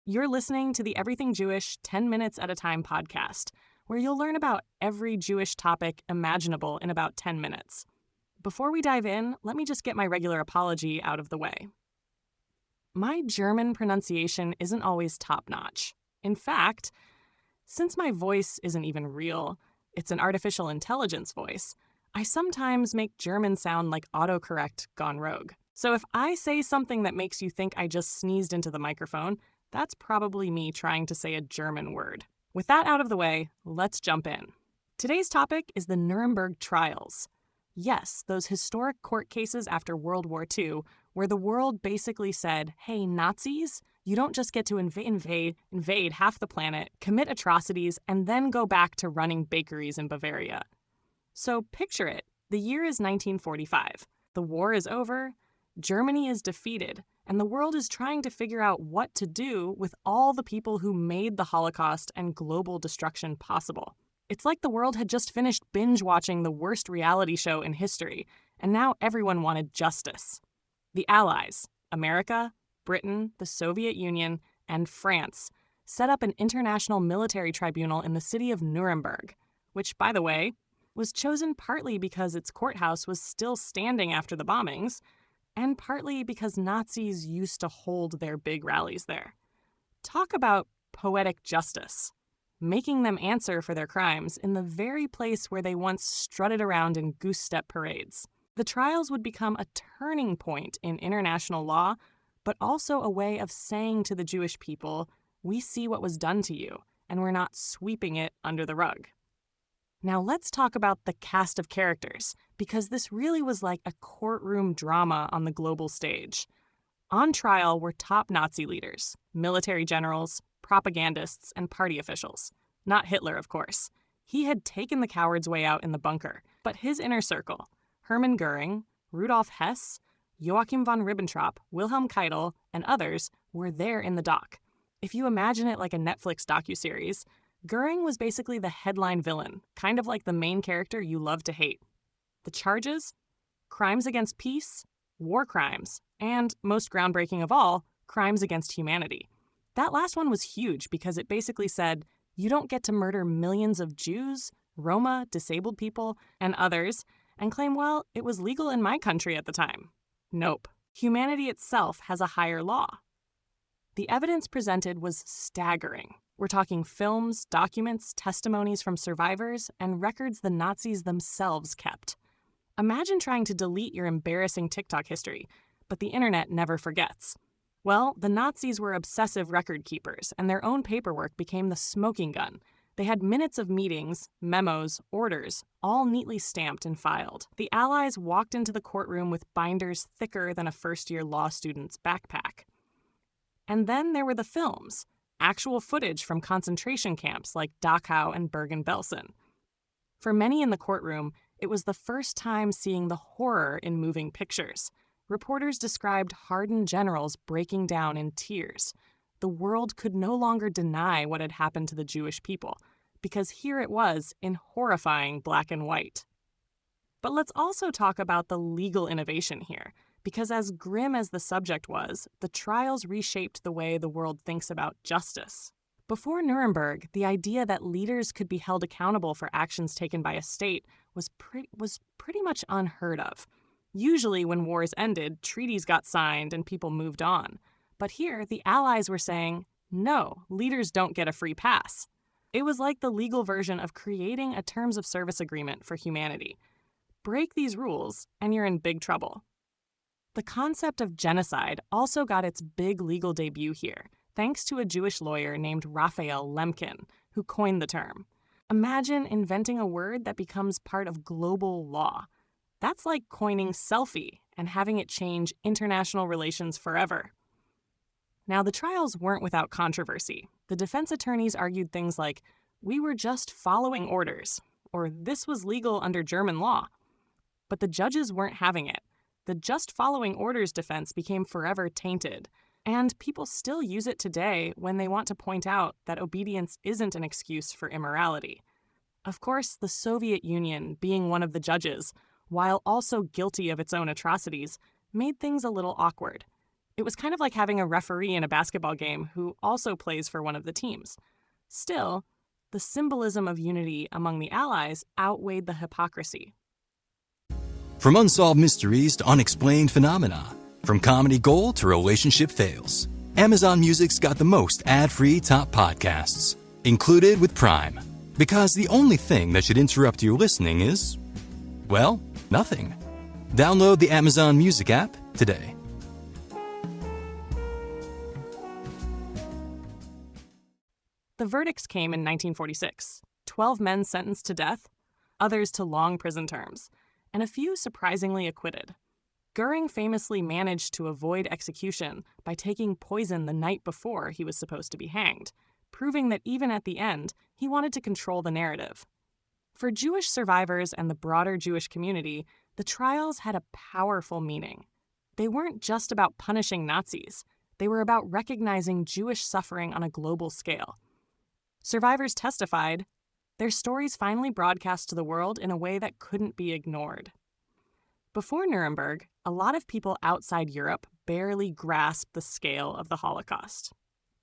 You're listening to the Everything Jewish 10 Minutes at a Time podcast, where you'll learn about every Jewish topic imaginable in about 10 minutes. Before we dive in, let me just get my regular apology out of the way. My German pronunciation isn't always top-notch. In fact, since my voice isn't even real, it's an artificial intelligence voice, I sometimes make German sound like autocorrect gone rogue. So if I say something that makes you think I just sneezed into the microphone, that's probably me trying to say a German word. With that out of the way, let's jump in. Today's topic is the Nuremberg Trials. Yes, those historic court cases after World War II, where the world basically said, hey, Nazis, you don't just get to invade half the planet, commit atrocities, and then go back to running bakeries in Bavaria. So picture it. The year is 1945. The war is over, Germany is defeated, and the world is trying to figure out what to do with all the people who made the Holocaust and global destruction possible. It's like the world had just finished binge-watching the worst reality show in history, and now everyone wanted justice. The Allies, America, Britain, the Soviet Union, and France, set up an international military tribunal in the city of Nuremberg, which, by the way, was chosen partly because its courthouse was still standing after the bombings, and partly because Nazis used to hold their big rallies there. Talk about poetic justice, making them answer for their crimes in the very place where they once strutted around in goose-step parades. The trials would become a turning point in international law, but also a way of saying to the Jewish people, we see what was done to you, and we're not sweeping it under the rug. Now let's talk about the cast of characters, because this really was like a courtroom drama on the global stage. On trial were top Nazi leaders, military generals, propagandists, and party officials. Not Hitler, of course. He had taken the coward's way out in the bunker, but his inner circle, Hermann Goering, Rudolf Hess, Joachim von Ribbentrop, Wilhelm Keitel, and others were there in the dock. If you imagine it like a Netflix docuseries, Goering was basically the headline villain, kind of like the main character you love to hate. The charges? Crimes against peace, war crimes, and, most groundbreaking of all, crimes against humanity. That last one was huge because it basically said, you don't get to murder millions of Jews, Roma, disabled people, and others, and claim, well, it was legal in my country at the time. Nope. Humanity itself has a higher law. The evidence presented was staggering. We're talking films, documents, testimonies from survivors, and records the Nazis themselves kept. Imagine trying to delete your embarrassing TikTok history, but the internet never forgets. Well, the Nazis were obsessive record keepers, and their own paperwork became the smoking gun. They had minutes of meetings, memos, orders, all neatly stamped and filed. The Allies walked into the courtroom with binders thicker than a first-year law student's backpack. And then there were the films, actual footage from concentration camps like Dachau and Bergen-Belsen. For many in the courtroom, it was the first time seeing the horror in moving pictures. Reporters described hardened generals breaking down in tears. The world could no longer deny what had happened to the Jewish people, because here it was in horrifying black and white. But let's also talk about the legal innovation here, because as grim as the subject was, the trials reshaped the way the world thinks about justice. Before Nuremberg, the idea that leaders could be held accountable for actions taken by a state was pretty much unheard of. Usually when wars ended, treaties got signed and people moved on. But here, the Allies were saying, no, leaders don't get a free pass. It was like the legal version of creating a terms of service agreement for humanity. Break these rules, and you're in big trouble. The concept of genocide also got its big legal debut here, thanks to a Jewish lawyer named Raphael Lemkin, who coined the term. Imagine inventing a word that becomes part of global law. That's like coining selfie and having it change international relations forever. Now, the trials weren't without controversy. The defense attorneys argued things like, we were just following orders, or this was legal under German law. But the judges weren't having it. The just following orders defense became forever tainted, and people still use it today when they want to point out that obedience isn't an excuse for immorality. Of course, the Soviet Union, being one of the judges, while also guilty of its own atrocities, made things a little awkward. It was kind of like having a referee in a basketball game who also plays for one of the teams. Still, the symbolism of unity among the Allies outweighed the hypocrisy. From unsolved mysteries to unexplained phenomena, from comedy gold to relationship fails, Amazon Music's got the most ad-free top podcasts, included with Prime. Because the only thing that should interrupt your listening is, well, nothing. Download the Amazon Music app today. The verdicts came in 1946. 12 men sentenced to death, others to long prison terms, and a few surprisingly acquitted. Goering famously managed to avoid execution by taking poison the night before he was supposed to be hanged, proving that even at the end, he wanted to control the narrative. For Jewish survivors and the broader Jewish community, the trials had a powerful meaning. They weren't just about punishing Nazis. They were about recognizing Jewish suffering on a global scale. Survivors testified. Their stories finally broadcast to the world in a way that couldn't be ignored. Before Nuremberg, a lot of people outside Europe barely grasped the scale of the Holocaust.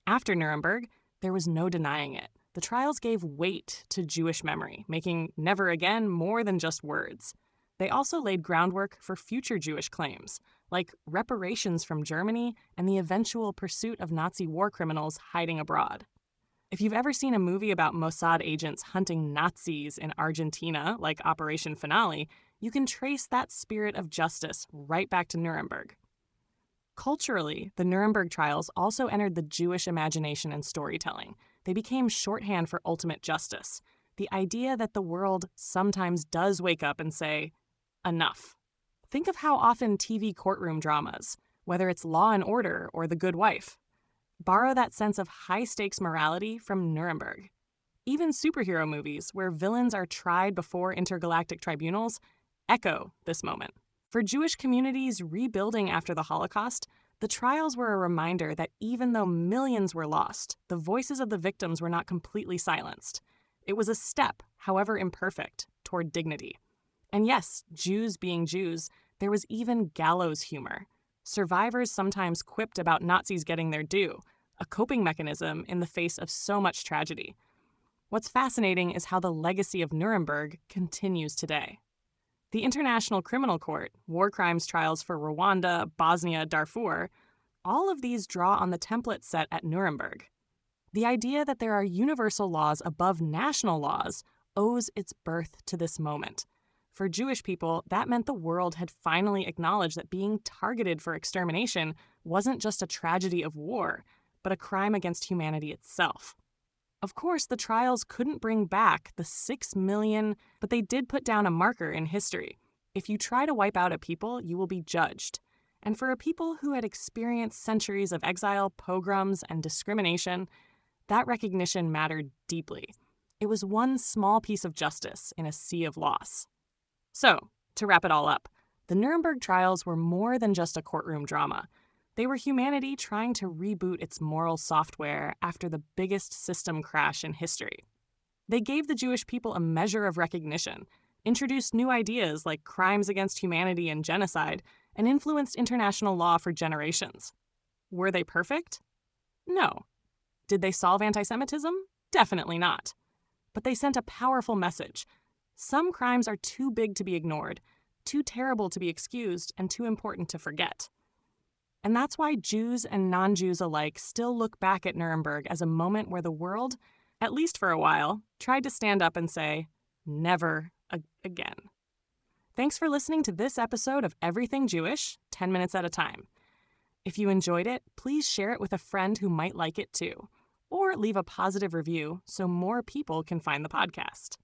After Nuremberg, there was no denying it. The trials gave weight to Jewish memory, making never again more than just words. They also laid groundwork for future Jewish claims, like reparations from Germany and the eventual pursuit of Nazi war criminals hiding abroad. If you've ever seen a movie about Mossad agents hunting Nazis in Argentina, like Operation Finale, you can trace that spirit of justice right back to Nuremberg. Culturally, the Nuremberg trials also entered the Jewish imagination and storytelling. They became shorthand for ultimate justice, the idea that the world sometimes does wake up and say, enough. Think of how often TV courtroom dramas, whether it's Law and Order or The Good Wife, borrow that sense of high-stakes morality from Nuremberg. Even superhero movies, where villains are tried before intergalactic tribunals, echo this moment. For Jewish communities rebuilding after the Holocaust, the trials were a reminder that even though millions were lost, the voices of the victims were not completely silenced. It was a step, however imperfect, toward dignity. And yes, Jews being Jews, there was even gallows humor. Survivors sometimes quipped about Nazis getting their due, a coping mechanism in the face of so much tragedy. What's fascinating is how the legacy of Nuremberg continues today. The International Criminal Court, war crimes trials for Rwanda, Bosnia, Darfur, all of these draw on the template set at Nuremberg. The idea that there are universal laws above national laws owes its birth to this moment. For Jewish people, that meant the world had finally acknowledged that being targeted for extermination wasn't just a tragedy of war, but a crime against humanity itself. Of course, the trials couldn't bring back the 6 million, but they did put down a marker in history. If you try to wipe out a people, you will be judged. And for a people who had experienced centuries of exile, pogroms, and discrimination, that recognition mattered deeply. It was one small piece of justice in a sea of loss. So, to wrap it all up, the Nuremberg trials were more than just a courtroom drama. They were humanity trying to reboot its moral software after the biggest system crash in history. They gave the Jewish people a measure of recognition, introduced new ideas like crimes against humanity and genocide, and influenced international law for generations. Were they perfect? No. Did they solve anti-Semitism? Definitely not. But they sent a powerful message. Some crimes are too big to be ignored, too terrible to be excused, and too important to forget. And that's why Jews and non-Jews alike still look back at Nuremberg as a moment where the world, at least for a while, tried to stand up and say, never again. Thanks for listening to this episode of Everything Jewish, 10 minutes at a time. If you enjoyed it, please share it with a friend who might like it too, or leave a positive review so more people can find the podcast.